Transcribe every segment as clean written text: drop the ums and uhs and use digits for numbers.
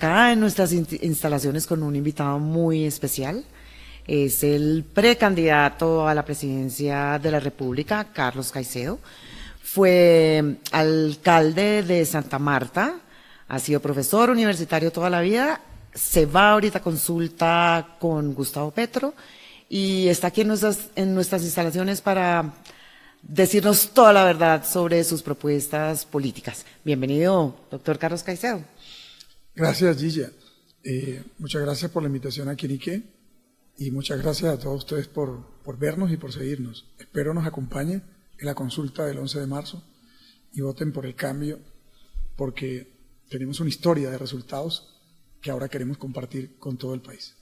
acá en nuestras instalaciones con un invitado muy especial. Es el precandidato a la presidencia de la República, Carlos Caicedo. Fue alcalde de Santa Marta, ha sido profesor universitario toda la vida, se va ahorita a consulta con Gustavo Petro y está aquí en nuestras instalaciones para decirnos toda la verdad sobre sus propuestas políticas. Bienvenido, doctor Carlos Caicedo. Gracias, Gilla. Muchas gracias por la invitación a Quiriqué y muchas gracias a todos ustedes por vernos y por seguirnos. Espero nos acompañen en la consulta del 11 de marzo y voten por el cambio, porque tenemos una historia de resultados que ahora queremos compartir con todo el país.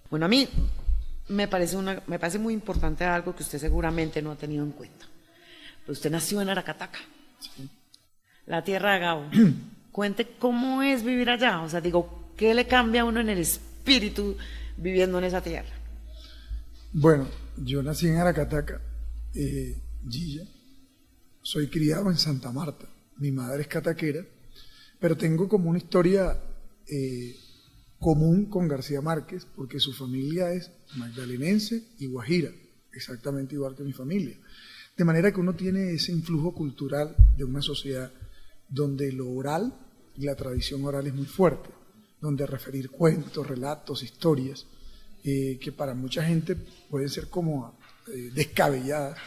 Bueno, a mí me parece muy importante algo que usted seguramente no ha tenido en cuenta. Pero usted nació en Aracataca, Sí. la tierra de Gabo. Cuente cómo es vivir allá. O sea, digo, ¿qué le cambia a uno en el espíritu viviendo en esa tierra? Bueno, yo nací en Aracataca, Gilla. Soy criado en Santa Marta. Mi madre es cataquera, pero tengo como una historia común con García Márquez, porque su familia es magdalenense y guajira, exactamente igual que mi familia. De manera que uno tiene ese influjo cultural de una sociedad donde lo oral y la tradición oral es muy fuerte, donde referir cuentos, relatos, historias, que para mucha gente pueden ser como descabelladas,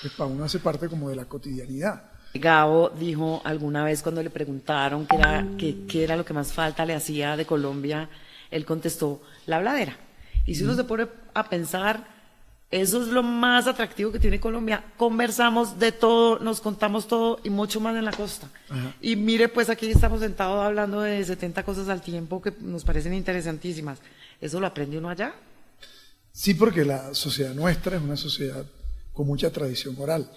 pues para uno hace parte como de la cotidianidad. Gabo dijo alguna vez cuando le preguntaron qué era lo que más falta le hacía de Colombia, él contestó, la habladera. Y si uno se pone a pensar, eso es lo más atractivo que tiene Colombia. Conversamos de todo, nos contamos todo y mucho más en la costa. Ajá. Y mire, pues aquí estamos sentados hablando de 70 cosas al tiempo que nos parecen interesantísimas. ¿Eso lo aprende uno allá? Sí, porque la sociedad nuestra es una sociedad con mucha tradición oral,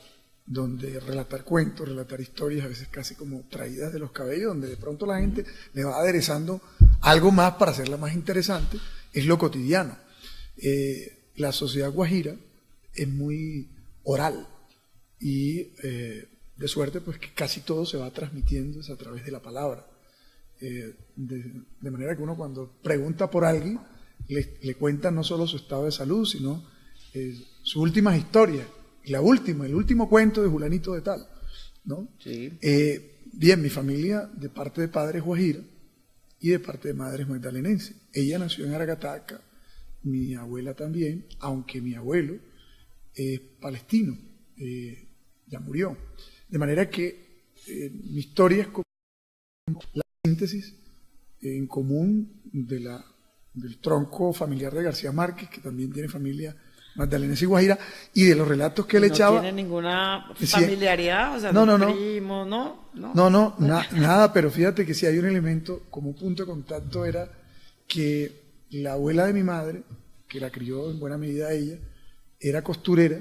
donde relatar cuentos, relatar historias, a veces casi como traídas de los cabellos, donde de pronto la gente le va aderezando algo más para hacerla más interesante, es lo cotidiano. La sociedad guajira es muy oral y de suerte pues que casi todo se va transmitiendo a través de la palabra. De manera que uno cuando pregunta por alguien le cuenta no solo su estado de salud, sino sus últimas historias. Y el último cuento de Julanito de tal, ¿no? Sí. Bien, mi familia de parte de padre es guajira y de parte de madre es magdalenense. Ella nació en Aracataca, mi abuela también, aunque mi abuelo es palestino, ya murió. De manera que mi historia es como la síntesis en común del tronco familiar de García Márquez, que también tiene familia magdalenense y guajira, y de los relatos que él echaba. ¿No tiene ninguna familiaridad? O sea, no, primo, ¿no? Nada, pero fíjate que si hay un elemento, como punto de contacto era que la abuela de mi madre, que la crió en buena medida ella, era costurera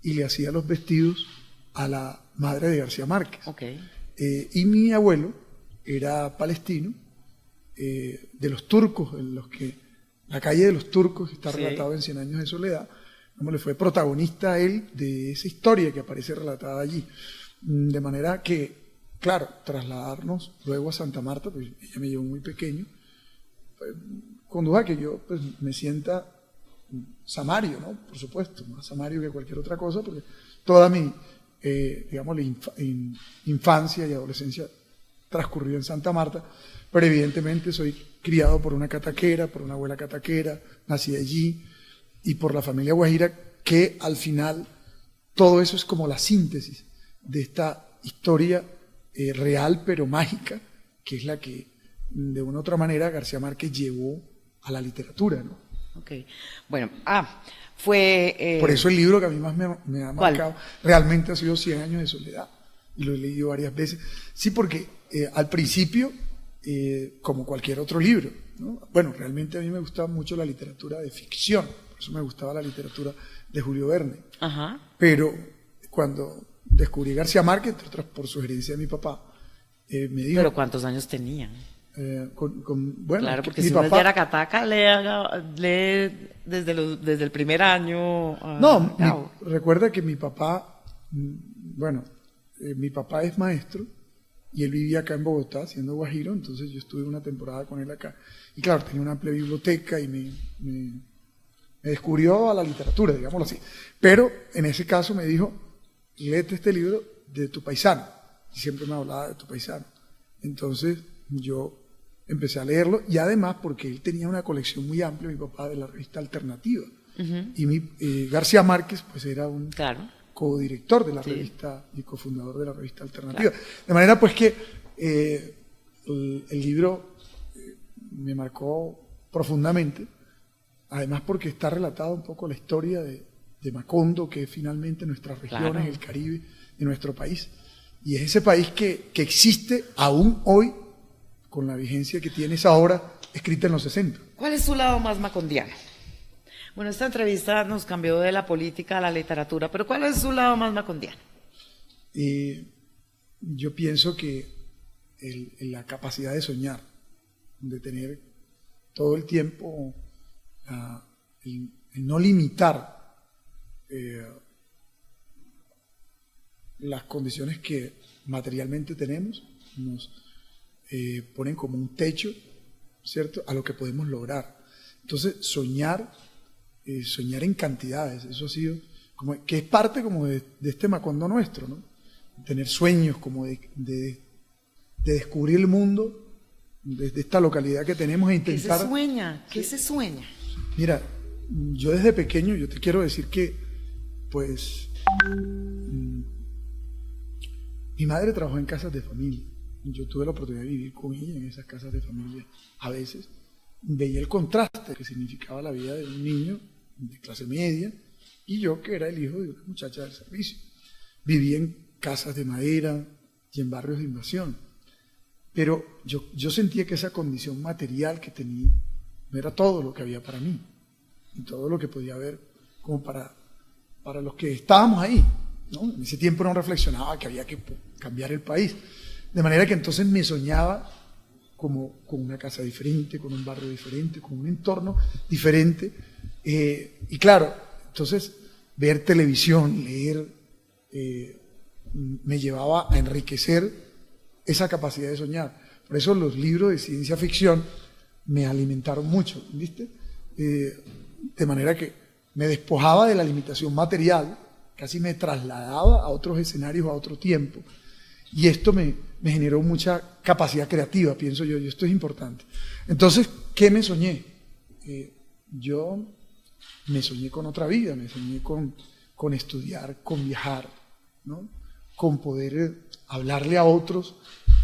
y le hacía los vestidos a la madre de García Márquez. Okay. Y mi abuelo era palestino, de los turcos, en los que la calle de los turcos está relatado en 100 años de soledad, como le fue protagonista a él de esa historia que aparece relatada allí. De manera que, claro, trasladarnos luego a Santa Marta, pues ella me llevó muy pequeño, pues, condujo a que yo pues, me sienta samario, ¿no? Por supuesto, más samario que cualquier otra cosa, porque toda mi, digamos, infancia y adolescencia transcurrió en Santa Marta, pero evidentemente soy criado por una cataquera, por una abuela cataquera, nací allí, y por la familia guajira, que al final todo eso es como la síntesis de esta historia real pero mágica, que es la que de una u otra manera García Márquez llevó a la literatura, ¿no? Okay. Bueno, fue... Por eso el libro que a mí más me ha ¿Cuál? marcado realmente ha sido 100 años de soledad, y lo he leído varias veces. Sí, porque al principio, como cualquier otro libro, ¿no? Bueno, realmente a mí me gustaba mucho la literatura de ficción, por eso me gustaba la literatura de Julio Verne. Ajá. Pero cuando descubrí García Márquez, entre otras por sugerencia de mi papá, me dijo... ¿Pero cuántos años tenían? Bueno, claro, porque mi si uno es de papá, Aracataca, lee desde el primer año. recuerda que mi papá, bueno, mi papá es maestro y él vivía acá en Bogotá, siendo guajiro, entonces yo estuve una temporada con él acá. Y claro, tenía una amplia biblioteca y me descubrió a la literatura, digámoslo así. Pero en ese caso me dijo, léete este libro de tu paisano. Y siempre me hablaba de tu paisano. Entonces yo empecé a leerlo, y además porque él tenía una colección muy amplia, mi papá, de la revista Alternativa. Y García Márquez pues era un codirector de la revista y cofundador de la revista Alternativa. De manera pues que el libro me marcó profundamente, además porque está relatada un poco la historia de Macondo, que es finalmente nuestras regiones, el Caribe de nuestro país. Y es ese país que existe aún hoy, con la vigencia que tiene esa obra escrita en los 60. ¿Cuál es su lado más macondiano? Bueno, esta entrevista nos cambió de la política a la literatura, pero ¿cuál es su lado más macondiano? Yo pienso que la capacidad de soñar, de tener todo el tiempo, el no limitar las condiciones que materialmente tenemos, nos ponen como un techo, ¿cierto?, a lo que podemos lograr. Entonces, soñar en cantidades, eso ha sido, como, que es parte como de este Macondo nuestro, ¿no? Tener sueños, como de descubrir el mundo desde esta localidad que tenemos e intentar... ¿Qué se sueña? ¿Qué se sueña? Mira, yo desde pequeño, yo te quiero decir que, pues, mi madre trabajó en casas de familia. Yo tuve la oportunidad de vivir con ella en esas casas de familia. A veces veía el contraste que significaba la vida de un niño de clase media y yo, que era el hijo de una muchacha del servicio. Vivía en casas de madera y en barrios de invasión. Pero yo sentía que esa condición material que tenía no era todo lo que había para mí, y todo lo que podía haber como para los que estábamos ahí, ¿no? En ese tiempo no reflexionaba que había que cambiar el país. De manera que entonces me soñaba como con una casa diferente, con un barrio diferente, con un entorno diferente. Y claro, entonces ver televisión, leer, me llevaba a enriquecer esa capacidad de soñar. Por eso los libros de ciencia ficción me alimentaron mucho, ¿viste? De manera que me despojaba de la limitación material, casi me trasladaba a otros escenarios, a otro tiempo. Y esto me generó mucha capacidad creativa, pienso yo, y esto es importante. Entonces, ¿qué me soñé? Yo me soñé con otra vida, me soñé con estudiar, con viajar, ¿no? Con poder hablarle a otros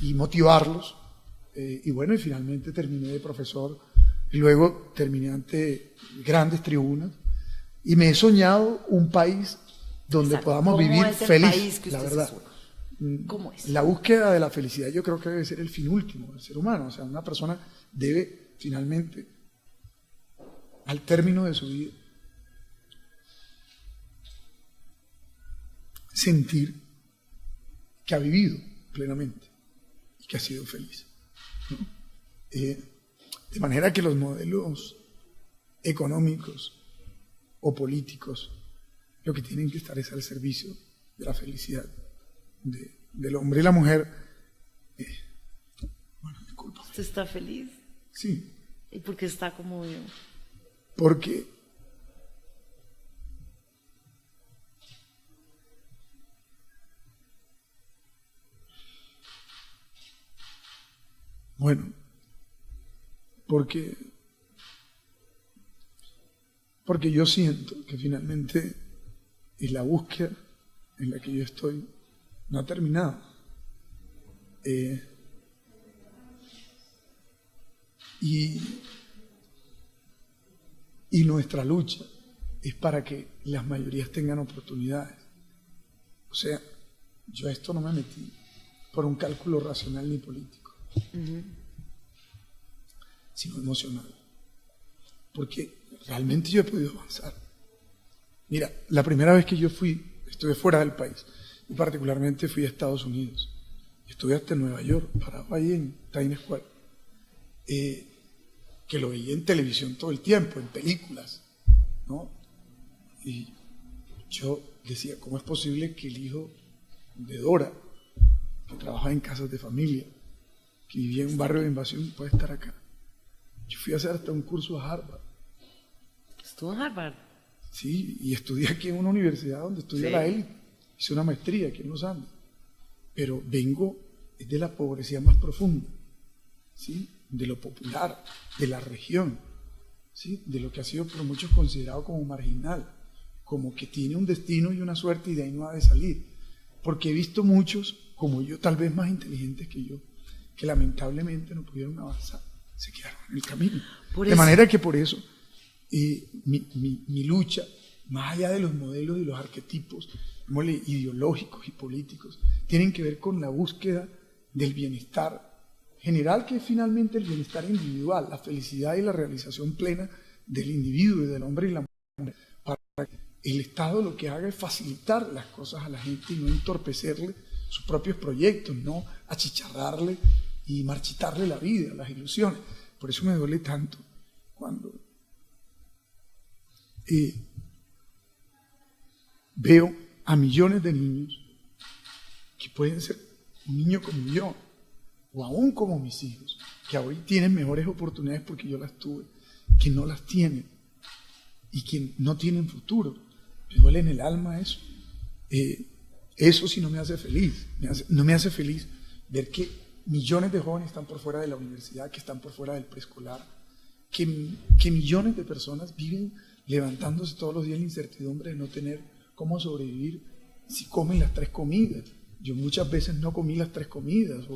y motivarlos. Y bueno, y finalmente terminé de profesor, y luego terminé ante grandes tribunas, y me he soñado un país donde podamos vivir feliz, la verdad. ¿Cómo es? La búsqueda de la felicidad yo creo que debe ser el fin último del ser humano. O sea, una persona debe finalmente, al término de su vida, sentir que ha vivido plenamente y que ha sido feliz, ¿no? De manera que los modelos económicos o políticos lo que tienen que estar es al servicio de la felicidad del hombre y la mujer. Bueno, disculpa. ¿Usted está feliz? Sí. ¿Y por qué está conmovido? Porque porque yo siento que finalmente es la búsqueda en la que yo estoy no ha terminado. Y nuestra lucha es para que las mayorías tengan oportunidades. O sea, yo a esto no me metí por un cálculo racional ni político, sino emocional. Porque realmente yo he podido avanzar. Mira, la primera vez que yo estuve fuera del país, y particularmente fui a Estados Unidos. Estuve hasta en Nueva York, parado ahí en Times Square, que lo veía en televisión todo el tiempo, en películas, ¿no? Y yo decía, ¿cómo es posible que el hijo de Dora que trabaja en casas de familia, que vivía en un barrio de invasión, puede estar acá. Yo fui a hacer hasta un curso a Harvard. ¿Estuvo en Harvard? Sí, y estudié aquí en una universidad donde estudia la élite. Hice una maestría aquí en los Andes. Pero vengo de la pobreza más profunda, ¿sí? De lo popular, de la región, ¿sí? De lo que ha sido por muchos considerado como marginal, como que tiene un destino y una suerte y de ahí no ha de salir. Porque he visto muchos, como yo, tal vez más inteligentes que yo, que lamentablemente no pudieron avanzar, se quedaron en el camino. De manera que por eso mi lucha, más allá de los modelos y los arquetipos ideológicos y políticos, tienen que ver con la búsqueda del bienestar general, que es finalmente el bienestar individual, la felicidad y la realización plena del individuo y del hombre y la mujer, para que el Estado lo que haga es facilitar las cosas a la gente y no entorpecerle sus propios proyectos, no achicharrarle y marchitarle la vida, las ilusiones. Por eso me duele tanto cuando veo a millones de niños que pueden ser un niño como yo, o aún como mis hijos, que hoy tienen mejores oportunidades porque yo las tuve, que no las tienen y que no tienen futuro. Me duele en el alma eso. Eso sí no me hace feliz. No me hace feliz ver que millones de jóvenes están por fuera de la universidad, que están por fuera del preescolar, que millones de personas viven levantándose todos los días en la incertidumbre de no tener cómo sobrevivir si comen las 3 comidas. Yo muchas veces no comí las 3 comidas,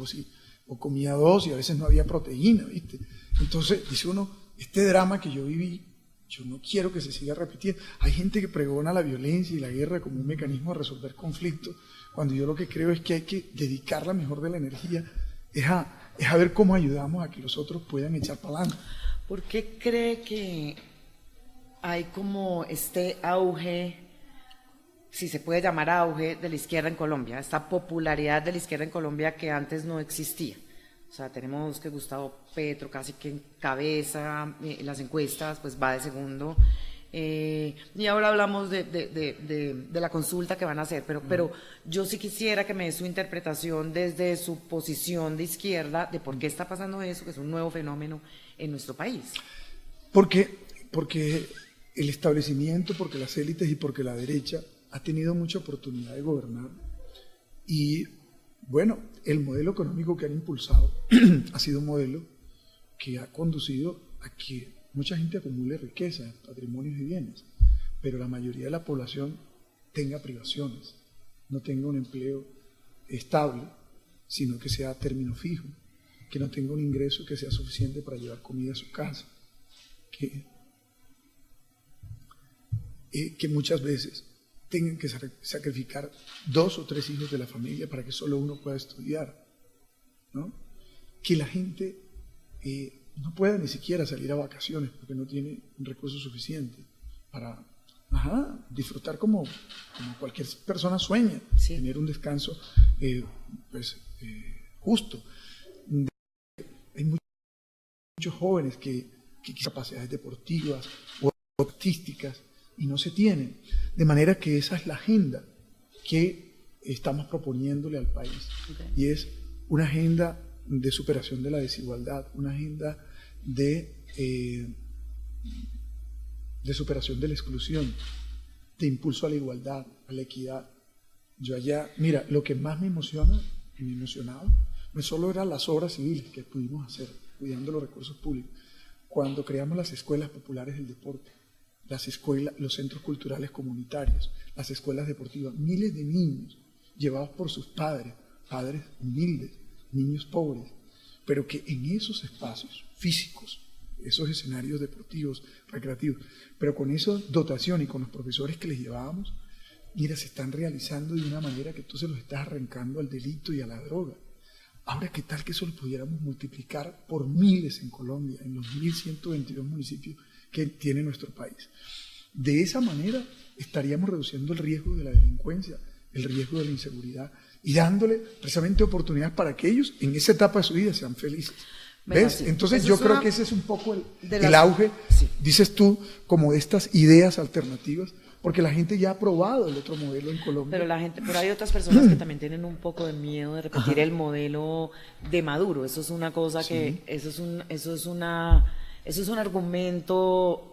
o comía 2 y a veces no había proteína, ¿viste? Entonces dice uno, este drama que yo viví, yo no quiero que se siga repitiendo. Hay gente que pregona la violencia y la guerra como un mecanismo de resolver conflictos, cuando yo lo que creo es que hay que dedicar la mejor de la energía es a ver cómo ayudamos a que los otros puedan echar para adelante. ¿Por qué cree que hay como este auge, si se puede llamar auge, de la izquierda en Colombia, esta popularidad de la izquierda en Colombia que antes no existía? O sea, tenemos que Gustavo Petro casi que encabeza las encuestas, pues va de segundo, y ahora hablamos de la consulta que van a hacer, pero yo sí quisiera que me dé su interpretación desde su posición de izquierda de por qué está pasando eso, que es un nuevo fenómeno en nuestro país. Porque el establecimiento, porque las élites y porque la derecha ha tenido mucha oportunidad de gobernar y, bueno, el modelo económico que han impulsado ha sido un modelo que ha conducido a que mucha gente acumule riqueza, patrimonios y bienes, pero la mayoría de la población tenga privaciones, no tenga un empleo estable, sino que sea a término fijo, que no tenga un ingreso que sea suficiente para llevar comida a su casa, que muchas veces tengan que sacrificar 2 o 3 hijos de la familia para que solo uno pueda estudiar, ¿no? Que la gente no pueda ni siquiera salir a vacaciones porque no tiene un recurso suficiente para disfrutar como cualquier persona sueña, sí, tener un descanso justo. Hay muchos jóvenes que capacidades deportivas o artísticas y no se tienen, de manera que esa es la agenda que estamos proponiéndole al país, y es una agenda de superación de la desigualdad, una agenda de superación de la exclusión, de impulso a la igualdad, a la equidad. Yo allá, mira, lo que más me emociona y me emocionaba no solo eran las obras civiles que pudimos hacer, cuidando los recursos públicos, cuando creamos las escuelas populares del deporte, las escuelas, los centros culturales comunitarios, las escuelas deportivas, miles de niños llevados por sus padres humildes, niños pobres, pero que en esos espacios físicos, esos escenarios deportivos, recreativos, pero con esa dotación y con los profesores que les llevábamos, mira, se están realizando de una manera que tú se los estás arrancando al delito y a la droga. Ahora, ¿qué tal que eso lo pudiéramos multiplicar por miles en Colombia, en los 1.122 municipios que tiene nuestro país? De esa manera estaríamos reduciendo el riesgo de la delincuencia, el riesgo de la inseguridad y dándole precisamente oportunidades para que ellos en esa etapa de su vida sean felices. ¿Ves? Sí. Entonces yo creo que ese es un poco el auge, sí, dices tú, como de estas ideas alternativas porque la gente ya ha probado el otro modelo en Colombia. Pero hay otras personas que también tienen un poco de miedo de repetir el modelo de Maduro. Eso es una cosa que, eso es un argumento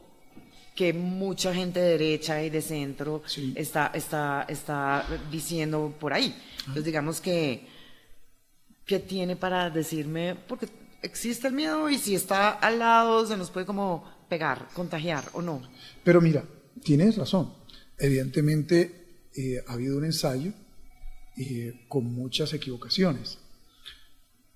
que mucha gente de derecha y de centro está diciendo por ahí. Entonces digamos que tiene para decirme, porque existe el miedo y si está al lado se nos puede como pegar, contagiar o no. Pero mira, tienes razón. Evidentemente ha habido un ensayo con muchas equivocaciones.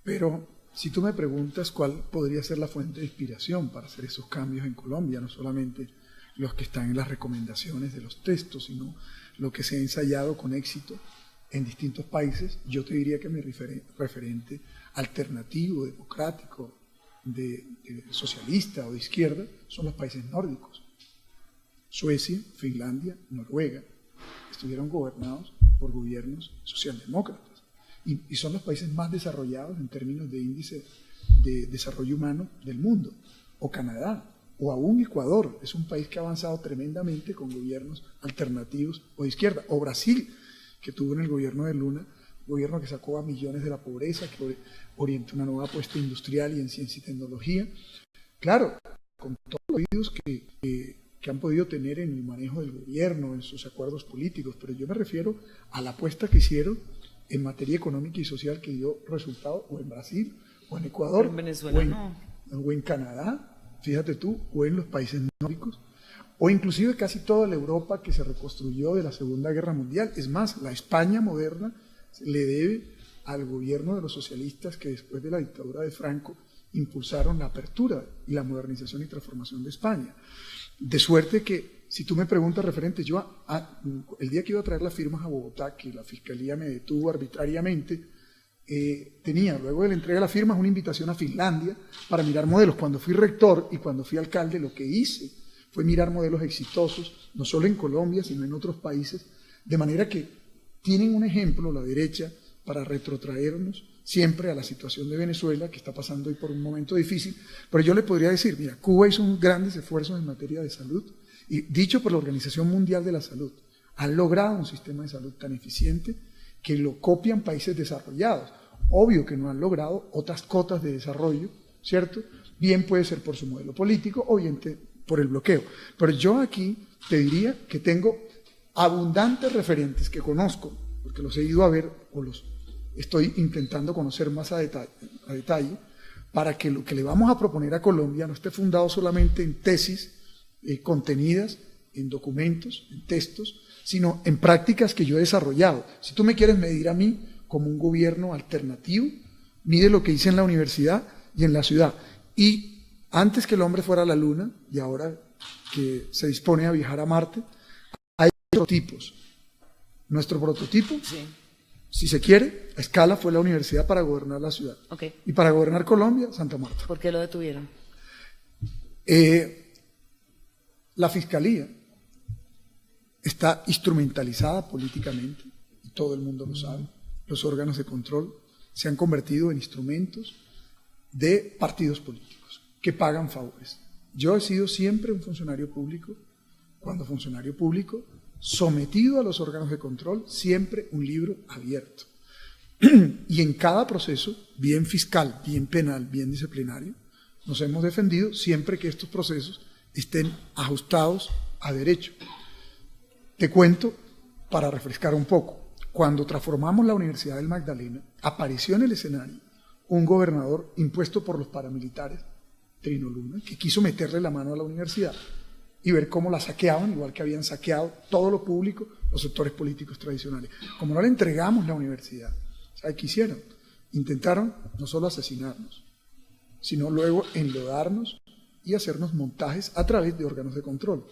Pero si tú me preguntas cuál podría ser la fuente de inspiración para hacer esos cambios en Colombia, no solamente los que están en las recomendaciones de los textos, sino lo que se ha ensayado con éxito en distintos países, yo te diría que mi referente alternativo, democrático, de socialista o de izquierda, son los países nórdicos. Suecia, Finlandia, Noruega, estuvieron gobernados por gobiernos socialdemócratas y son los países más desarrollados en términos de índice de desarrollo humano del mundo. O Canadá, o aún Ecuador, es un país que ha avanzado tremendamente con gobiernos alternativos o de izquierda. O Brasil, que tuvo en el gobierno de Lula, un gobierno que sacó a millones de la pobreza, que orientó una nueva apuesta industrial y en ciencia y tecnología. Claro, con todos los oídos que han podido tener en el manejo del gobierno, en sus acuerdos políticos, pero yo me refiero a la apuesta que hicieron en materia económica y social que dio resultado o en Brasil, o en Ecuador, en Venezuela, o en Canadá, fíjate tú, o en los países nórdicos, o inclusive casi toda la Europa que se reconstruyó de la Segunda Guerra Mundial. Es más, la España moderna le debe al gobierno de los socialistas que después de la dictadura de Franco impulsaron la apertura y la modernización y transformación de España. De suerte que, si tú me preguntas referente, yo el día que iba a traer las firmas a Bogotá, que la Fiscalía me detuvo arbitrariamente, tenía, luego de la entrega de las firmas, una invitación a Finlandia para mirar modelos. Cuando fui rector y cuando fui alcalde, lo que hice fue mirar modelos exitosos, no solo en Colombia, sino en otros países, de manera que tienen un ejemplo, la derecha, para retrotraernos siempre a la situación de Venezuela, que está pasando hoy por un momento difícil. Pero yo le podría decir, mira, Cuba hizo grandes esfuerzos en materia de salud, y dicho por la Organización Mundial de la Salud, han logrado un sistema de salud tan eficiente que lo copian países desarrollados. Obvio que no han logrado otras cotas de desarrollo, ¿cierto? Bien puede ser por su modelo político o bien por el bloqueo. Pero yo aquí te diría que tengo abundantes referentes que conozco, porque los he ido a ver o los estoy intentando conocer más a detalle, para que lo que le vamos a proponer a Colombia no esté fundado solamente en tesis contenidas en documentos, en textos, sino en prácticas que yo he desarrollado. Si tú me quieres medir a mí como un gobierno alternativo, mide lo que hice en la universidad y en la ciudad. Y antes que el hombre fuera a la Luna, y ahora que se dispone a viajar a Marte, hay prototipos. Nuestro prototipo, si se quiere, a escala fue la universidad para gobernar la ciudad. Okay. Y para gobernar Colombia, Santa Marta. ¿Por qué lo detuvieron? La Fiscalía está instrumentalizada políticamente, y todo el mundo lo sabe. Los órganos de control se han convertido en instrumentos de partidos políticos que pagan favores. Yo he sido siempre un funcionario público, cuando funcionario público, sometido a los órganos de control, siempre un libro abierto. Y en cada proceso, bien fiscal, bien penal, bien disciplinario, nos hemos defendido siempre que estos procesos estén ajustados a derecho. Te cuento, para refrescar un poco, cuando transformamos la Universidad del Magdalena, apareció en el escenario un gobernador impuesto por los paramilitares, Trino Luna, que quiso meterle la mano a la universidad y ver cómo la saqueaban, igual que habían saqueado todo lo público, los sectores políticos tradicionales. Como no le entregamos la universidad, ¿sabe qué hicieron? Intentaron no solo asesinarnos, sino luego enlodarnos y hacernos montajes a través de órganos de control.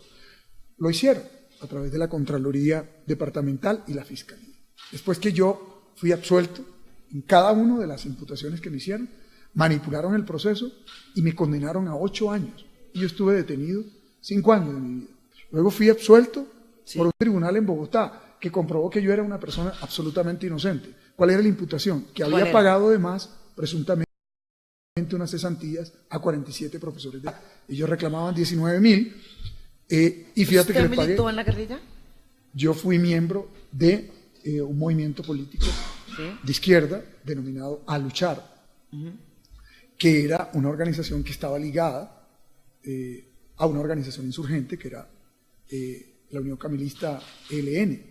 Lo hicieron a través de la Contraloría Departamental y la Fiscalía. Después que yo fui absuelto en cada una de las imputaciones que me hicieron, manipularon el proceso y me condenaron a 8 años. Y yo estuve detenido 5 años de mi vida. Luego fui absuelto por un tribunal en Bogotá que comprobó que yo era una persona absolutamente inocente. ¿Cuál era la imputación? Que había pagado de más, presuntamente, unas cesantías a 47 profesores. Ellos reclamaban 19.000 y fíjate que les pagué. ¿Usted militó en la guerrilla? yo fui miembro de un movimiento político de izquierda denominado A Luchar, que era una organización que estaba ligada a una organización insurgente que era la Unión Camilista ELN.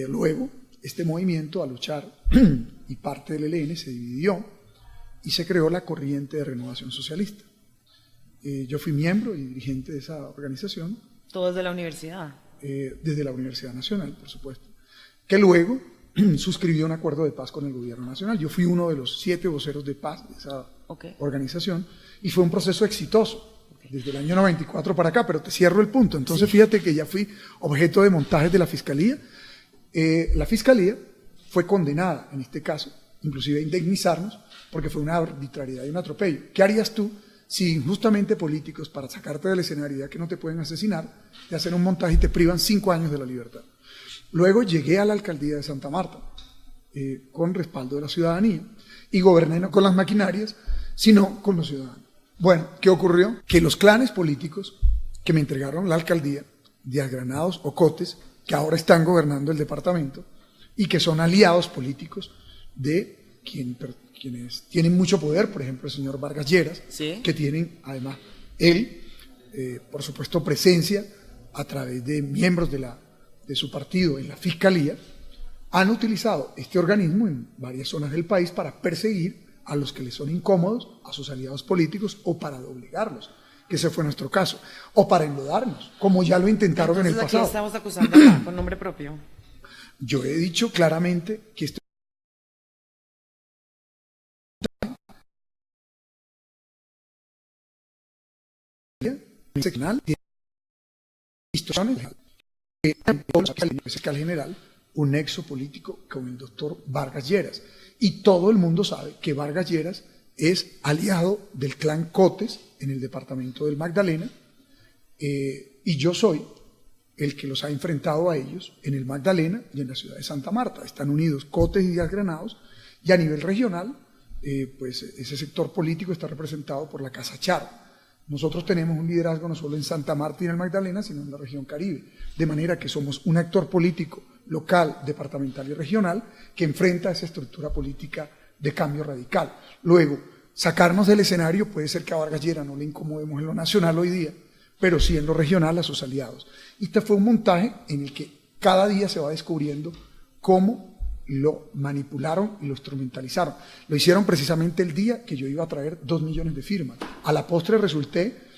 Luego, este movimiento A Luchar y parte del ELN se dividió y se creó la Corriente de Renovación Socialista. Yo fui miembro y dirigente de esa organización. ¿Todo desde la universidad? Desde la Universidad Nacional, por supuesto, que luego suscribió un acuerdo de paz con el gobierno nacional. Yo fui uno de los 7 voceros de paz de esa organización y fue un proceso exitoso desde el año 94 para acá, pero te cierro el punto. Entonces fíjate que ya fui objeto de montajes de la Fiscalía. La Fiscalía fue condenada, en este caso, inclusive a indemnizarnos, porque fue una arbitrariedad y un atropello. ¿Qué harías tú si injustamente políticos, para sacarte del escenario, ya que no te pueden asesinar, te hacen un montaje y te privan 5 años de la libertad? Luego llegué a la alcaldía de Santa Marta, con respaldo de la ciudadanía, y goberné no con las maquinarias, sino con los ciudadanos. Bueno, ¿qué ocurrió? Que los clanes políticos que me entregaron la alcaldía, Díaz Granados o Cotes, que ahora están gobernando el departamento, y que son aliados políticos de quienes tienen mucho poder, por ejemplo el señor Vargas Lleras, que tienen además él, por supuesto, presencia a través de miembros de su partido en la Fiscalía, han utilizado este organismo en varias zonas del país para perseguir a los que les son incómodos, a sus aliados políticos, o para doblegarlos, que ese fue nuestro caso, o para enlodarnos, como ya lo intentaron en el pasado. Aquí estamos acusando acá, con nombre propio. Yo he dicho claramente que este canal tiene el fiscal general un nexo político con el doctor Vargas Lleras, y todo el mundo sabe que Vargas Lleras es aliado del clan Cotes en el departamento del Magdalena, y yo soy el que los ha enfrentado a ellos en el Magdalena y en la ciudad de Santa Marta. Están unidos Cotes y Díaz Granados, y a nivel regional, pues ese sector político está representado por la Casa Charo. Nosotros tenemos un liderazgo no solo en Santa Marta y en el Magdalena, sino en la región Caribe, de manera que somos un actor político local, departamental y regional que enfrenta esa estructura política de cambio radical. Luego, sacarnos del escenario puede ser que a Vargas Lleras no le incomodemos en lo nacional hoy día, pero sí en lo regional a sus aliados. Y este fue un montaje en el que cada día se va descubriendo cómo lo manipularon y lo instrumentalizaron. Lo hicieron precisamente el día que yo iba a traer 2 millones de firmas. A la postre resulté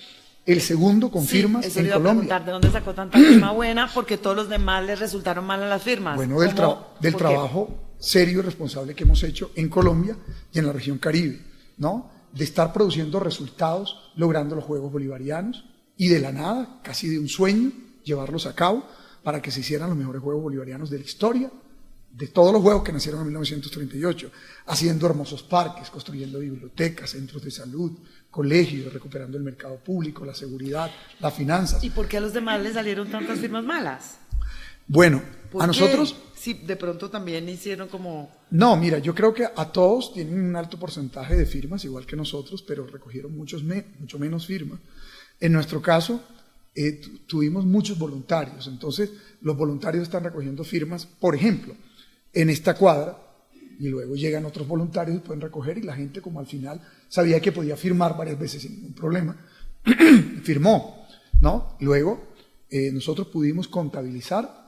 el segundo con firmas eso en le iba a Colombia. preguntar, ¿de dónde sacó tanta firma buena? Porque todos los demás les resultaron malas las firmas. Bueno, del trabajo serio y responsable que hemos hecho en Colombia y en la región Caribe, ¿no? De estar produciendo resultados, logrando los Juegos Bolivarianos, y de la nada, casi de un sueño, llevarlos a cabo para que se hicieran los mejores Juegos Bolivarianos de la historia, de todos los juegos que nacieron en 1938, haciendo hermosos parques, construyendo bibliotecas, centros de salud, colegios, recuperando el mercado público, la seguridad, las finanzas. ¿Y por qué a los demás les salieron tantas firmas malas? Bueno, a nosotros... Sí, de pronto también hicieron como... No, mira, yo creo que a todos tienen un alto porcentaje de firmas, igual que nosotros, pero recogieron mucho menos firmas. En nuestro caso, tuvimos muchos voluntarios, entonces los voluntarios están recogiendo firmas, por ejemplo, en esta cuadra, y luego llegan otros voluntarios y pueden recoger, y la gente, como al final sabía que podía firmar varias veces sin ningún problema, firmó, ¿no? Luego nosotros pudimos contabilizar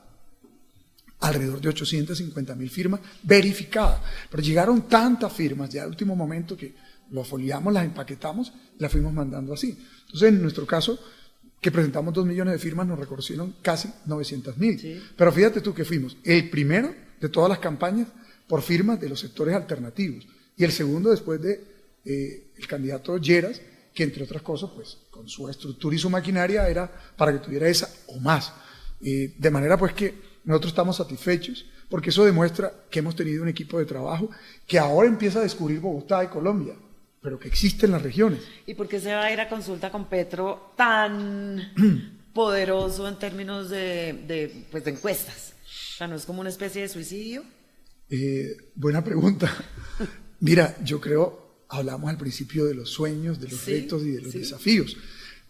alrededor de 850.000 firmas verificadas, pero llegaron tantas firmas ya al último momento que lo foliamos, las empaquetamos y las fuimos mandando así. Entonces, en nuestro caso, que presentamos 2 millones de firmas, nos reconocieron casi 900.000. Sí. Pero fíjate tú que fuimos el primero de todas las campañas por firmas de los sectores alternativos, y el segundo después de el candidato Lleras, que entre otras cosas, pues con su estructura y su maquinaria era para que tuviera esa o más. De manera pues que nosotros estamos satisfechos, porque eso demuestra que hemos tenido un equipo de trabajo que ahora empieza a descubrir Bogotá y Colombia, pero que existe en las regiones. ¿Y por qué se va a ir a consulta con Petro tan poderoso en términos de encuestas? O sea, ¿no es como una especie de suicidio? Buena pregunta. Mira, yo creo, hablamos al principio de los sueños, de los retos y de los desafíos.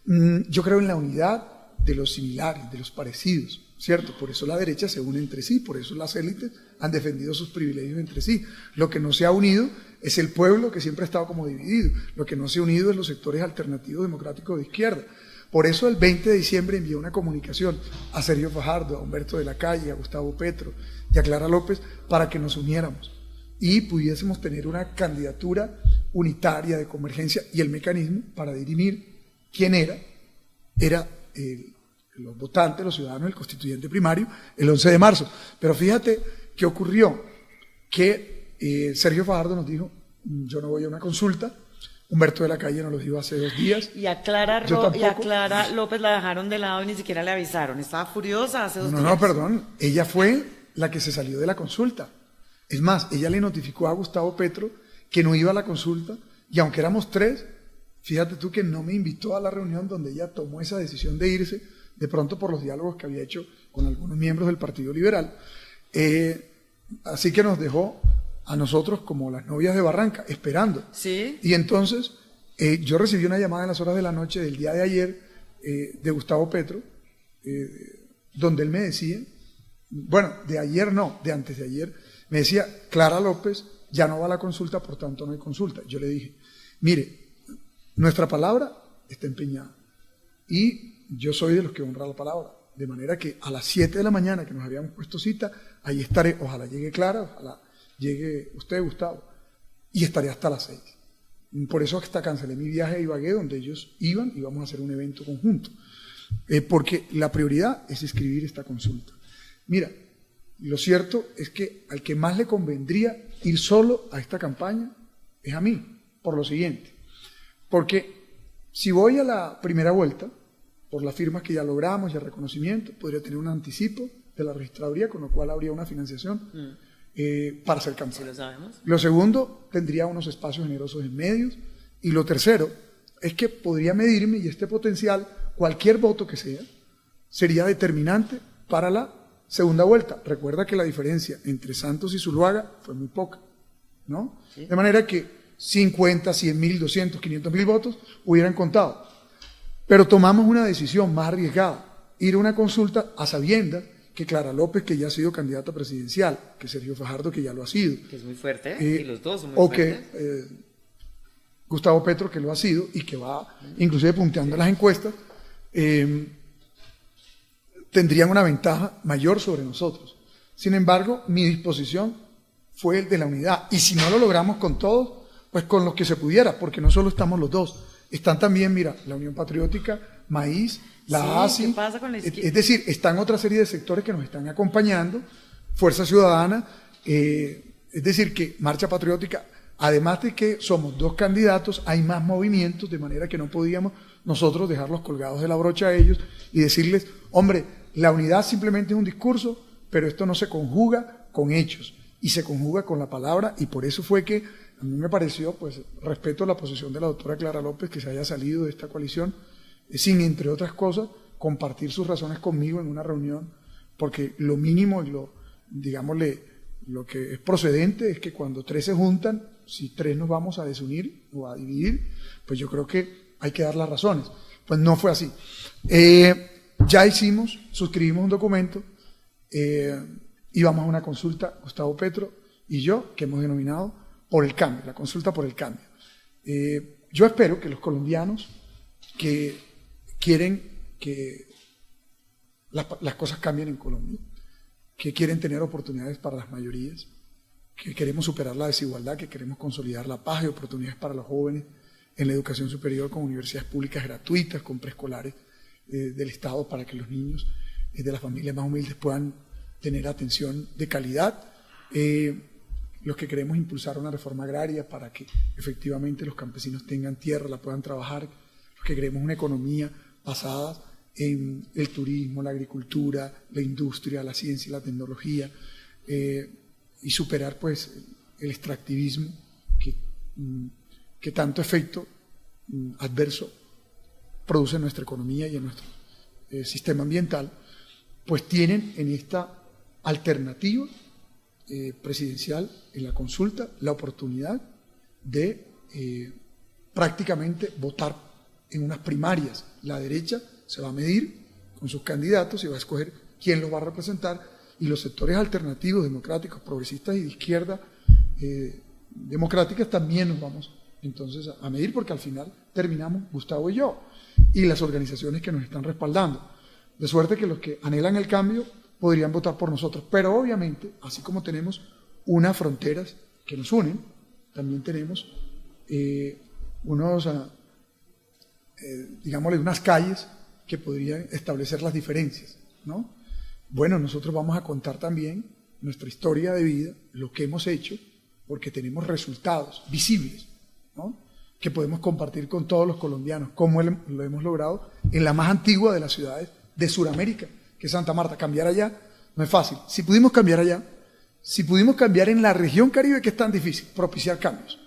Yo creo en la unidad de los similares, de los parecidos, ¿cierto? Por eso la derecha se une entre sí, por eso las élites han defendido sus privilegios entre sí. Lo que no se ha unido es el pueblo, que siempre ha estado como dividido. Lo que no se ha unido es los sectores alternativos democráticos de izquierda. Por eso el 20 de diciembre envié una comunicación a Sergio Fajardo, a Humberto de la Calle, a Gustavo Petro y a Clara López para que nos uniéramos y pudiésemos tener una candidatura unitaria de convergencia, y el mecanismo para dirimir quién era los votantes, los ciudadanos, el constituyente primario, el 11 de marzo. Pero fíjate qué ocurrió, que Sergio Fajardo nos dijo, yo no voy a una consulta. Humberto de la Calle nos lo dijo hace 2 días. Y a Clara López la dejaron de lado y ni siquiera le avisaron. Estaba furiosa hace 2 días. No, perdón. Ella fue la que se salió de la consulta. Es más, ella le notificó a Gustavo Petro que no iba a la consulta, y aunque éramos 3, fíjate tú que no me invitó a la reunión donde ella tomó esa decisión de irse, de pronto por los diálogos que había hecho con algunos miembros del Partido Liberal. Así que nos dejó a nosotros como las novias de Barranca, esperando. ¿Sí? Y entonces yo recibí una llamada en las horas de la noche del día de ayer de Gustavo Petro, donde él me decía, bueno, de ayer no, de antes de ayer, me decía, Clara López ya no va a la consulta, por tanto no hay consulta. Yo le dije, mire, nuestra palabra está empeñada y yo soy de los que honra la palabra, de manera que a las 7 de la mañana que nos habíamos puesto cita, ahí estaré, ojalá llegue Clara, ojalá llegue usted, Gustavo, y estaré hasta las 6. Por eso hasta cancelé mi viaje a Ibagué, donde ellos iban, y vamos a hacer un evento conjunto, porque la prioridad es escribir esta consulta. Mira, lo cierto es que al que más le convendría ir solo a esta campaña es a mí, por lo siguiente, porque si voy a la primera vuelta, por las firmas que ya logramos y el reconocimiento, podría tener un anticipo de la registraduría, con lo cual habría una financiación para hacer campaña. Sí, lo sabemos. Lo segundo, tendría unos espacios generosos en medios, y lo tercero es que podría medirme, y este potencial, cualquier voto que sea, sería determinante para la segunda vuelta. Recuerda que la diferencia entre Santos y Zuluaga fue muy poca, ¿no? Sí. De manera que 50, 100.000, 200, 500.000 votos hubieran contado. Pero tomamos una decisión más arriesgada, ir a una consulta a sabiendas que Clara López, que ya ha sido candidata presidencial, que Sergio Fajardo, que ya lo ha sido. Que es muy fuerte, y los dos son muy fuertes. O que Gustavo Petro, que lo ha sido, y que va inclusive punteando las encuestas, tendrían una ventaja mayor sobre nosotros. Sin embargo, mi disposición fue el de la unidad, y si no lo logramos con todos, pues con los que se pudiera, porque no solo estamos los dos, están también, mira, la Unión Patriótica, Maíz, la ASI, ¿qué pasa con la izquierda? Es decir, están otra serie de sectores que nos están acompañando, Fuerza Ciudadana, es decir, que Marcha Patriótica, además de que somos 2 candidatos, hay más movimientos, de manera que no podíamos nosotros dejarlos colgados de la brocha a ellos y decirles, hombre, la unidad simplemente es un discurso, pero esto no se conjuga con hechos, y se conjuga con la palabra, y por eso fue que a mí me pareció, pues, respeto la posición de la doctora Clara López, que se haya salido de esta coalición, sin, entre otras cosas, compartir sus razones conmigo en una reunión, porque lo mínimo y lo que es procedente es que cuando 3 se juntan, si 3 nos vamos a desunir o a dividir, pues yo creo que hay que dar las razones. Pues no fue así. Ya suscribimos un documento, íbamos a una consulta, Gustavo Petro y yo, que hemos denominado por el cambio, la consulta por el cambio. Yo espero que los colombianos que quieren que las cosas cambien en Colombia, que quieren tener oportunidades para las mayorías, que queremos superar la desigualdad, que queremos consolidar la paz y oportunidades para los jóvenes en la educación superior, con universidades públicas gratuitas, con preescolares del Estado, para que los niños de las familias más humildes puedan tener atención de calidad. Los que queremos impulsar una reforma agraria para que efectivamente los campesinos tengan tierra, la puedan trabajar. Los que queremos una economía basada en el turismo, la agricultura, la industria, la ciencia y la tecnología, y superar, pues, el extractivismo que tanto efecto adverso produce en nuestra economía y en nuestro sistema ambiental, pues tienen en esta alternativa presidencial, en la consulta, la oportunidad de prácticamente votar en unas primarias. La derecha se va a medir con sus candidatos y va a escoger quién los va a representar, y los sectores alternativos, democráticos, progresistas y de izquierda democráticas también nos vamos entonces a medir, porque al final terminamos Gustavo y yo, y las organizaciones que nos están respaldando. De suerte que los que anhelan el cambio podrían votar por nosotros, pero obviamente, así como tenemos unas fronteras que nos unen, también tenemos digámosle, unas calles que podrían establecer las diferencias, ¿no? Bueno, nosotros vamos a contar también nuestra historia de vida, lo que hemos hecho, porque tenemos resultados visibles, ¿no?, que podemos compartir con todos los colombianos, cómo lo hemos logrado en la más antigua de las ciudades de Sudamérica, que es Santa Marta. Cambiar allá no es fácil. Si pudimos cambiar allá, si pudimos cambiar en la región Caribe, que es tan difícil, propiciar cambios,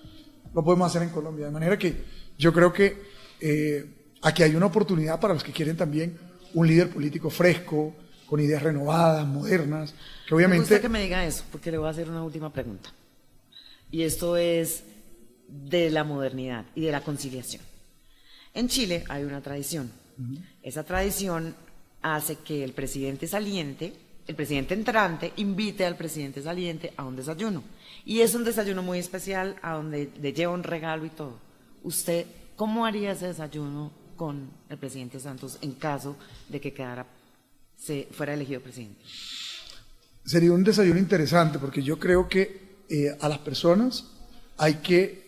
lo podemos hacer en Colombia. De manera que yo creo que aquí hay una oportunidad para los que quieren también un líder político fresco, con ideas renovadas, modernas, que obviamente... Me gusta que me diga eso, porque le voy a hacer una última pregunta. Y esto es de la modernidad y de la conciliación. En Chile hay una tradición. Esa tradición hace que el presidente saliente, el presidente entrante, invite al presidente saliente a un desayuno. Y es un desayuno muy especial, a donde le lleva un regalo y todo. ¿Usted cómo haría ese desayuno con el presidente Santos en caso de que fuera elegido presidente? Sería un desayuno interesante, porque yo creo que a las personas hay que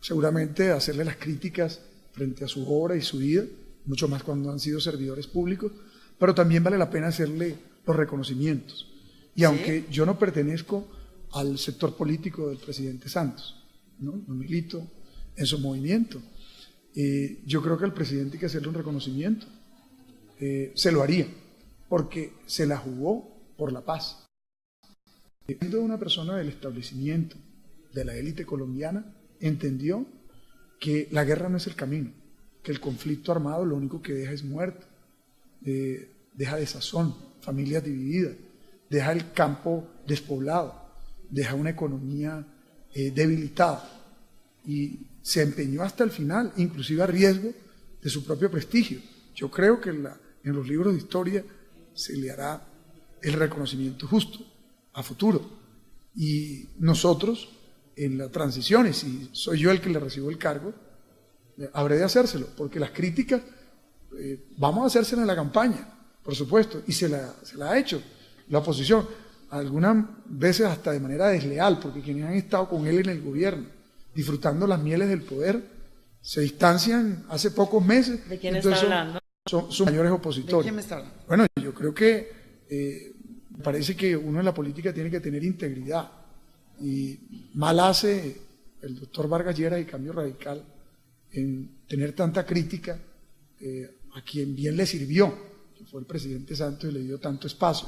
seguramente hacerle las críticas frente a su obra y su vida, mucho más cuando han sido servidores públicos, pero también vale la pena hacerle los reconocimientos. Y aunque yo no pertenezco al sector político del presidente Santos, no milito en su movimiento, yo creo que al presidente hay que hacerle un reconocimiento. Se lo haría, porque se la jugó por la paz. Siendo una persona del establecimiento, de la élite colombiana, entendió que la guerra no es el camino, que el conflicto armado lo único que deja es muerte, deja desazón, familias divididas, deja el campo despoblado, deja una economía debilitada, y se empeñó hasta el final, inclusive a riesgo de su propio prestigio. Yo creo que en los libros de historia se le hará el reconocimiento justo a futuro, y nosotros en la transición, y si soy yo el que le recibo el cargo, habré de hacérselo, porque las críticas vamos a hacérselas en la campaña, por supuesto, y se la ha hecho la oposición, algunas veces hasta de manera desleal, porque quienes han estado con él en el gobierno, disfrutando las mieles del poder, se distancian hace pocos meses. ¿De quién está hablando? Son sus mayores opositores. ¿De quién me está hablando? Bueno, yo creo que parece que uno en la política tiene que tener integridad, y mal hace el doctor Vargas Lleras y Cambio Radical en tener tanta crítica a quien bien le sirvió, que fue el presidente Santos, y le dio tanto espacio,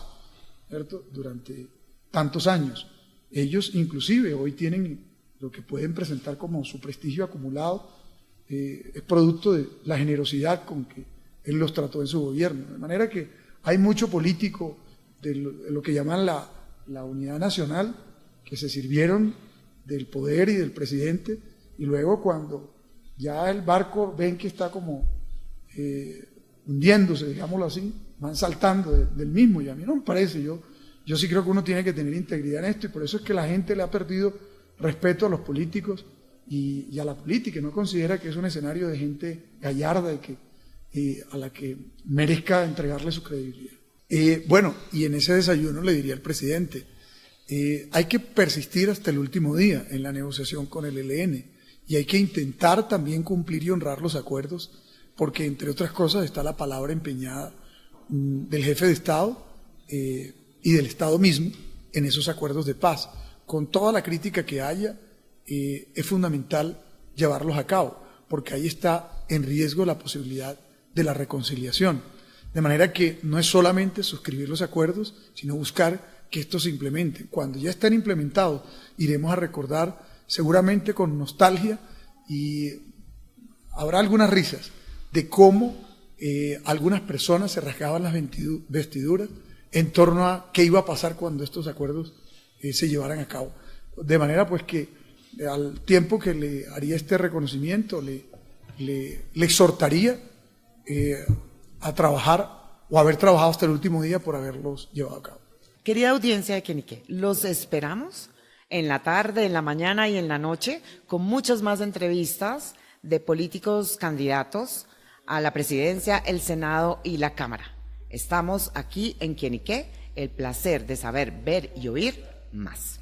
¿cierto?, durante tantos años. Ellos inclusive hoy tienen lo que pueden presentar como su prestigio acumulado, es producto de la generosidad con que él los trató en su gobierno. De manera que hay mucho político de lo que llaman la unidad nacional, que se sirvieron del poder y del presidente, y luego cuando ya el barco ven que está como hundiéndose, digámoslo así, van saltando del mismo, y a mí no me parece. Yo sí creo que uno tiene que tener integridad en esto, y por eso es que la gente le ha perdido respeto a los políticos y a la política, y no considera que es un escenario de gente gallarda y a la que merezca entregarle su credibilidad. Bueno, y en ese desayuno le diría al presidente, hay que persistir hasta el último día en la negociación con el ELN, y hay que intentar también cumplir y honrar los acuerdos, porque entre otras cosas está la palabra empeñada del jefe de Estado y del Estado mismo en esos acuerdos de paz. Con toda la crítica que haya, es fundamental llevarlos a cabo, porque ahí está en riesgo la posibilidad de la reconciliación. De manera que no es solamente suscribir los acuerdos, sino buscar que estos se implementen. Cuando ya estén implementados, iremos a recordar seguramente con nostalgia, y habrá algunas risas de cómo algunas personas se rasgaban las vestiduras en torno a qué iba a pasar cuando estos acuerdos se llevaran a cabo. De manera pues que al tiempo que le haría este reconocimiento, le exhortaría a trabajar o haber trabajado hasta el último día por haberlos llevado a cabo. Querida audiencia de Quenique, los esperamos en la tarde, en la mañana y en la noche con muchas más entrevistas de políticos candidatos a la presidencia, el Senado y la Cámara. Estamos aquí en Quenique, el placer de saber, ver y oír más.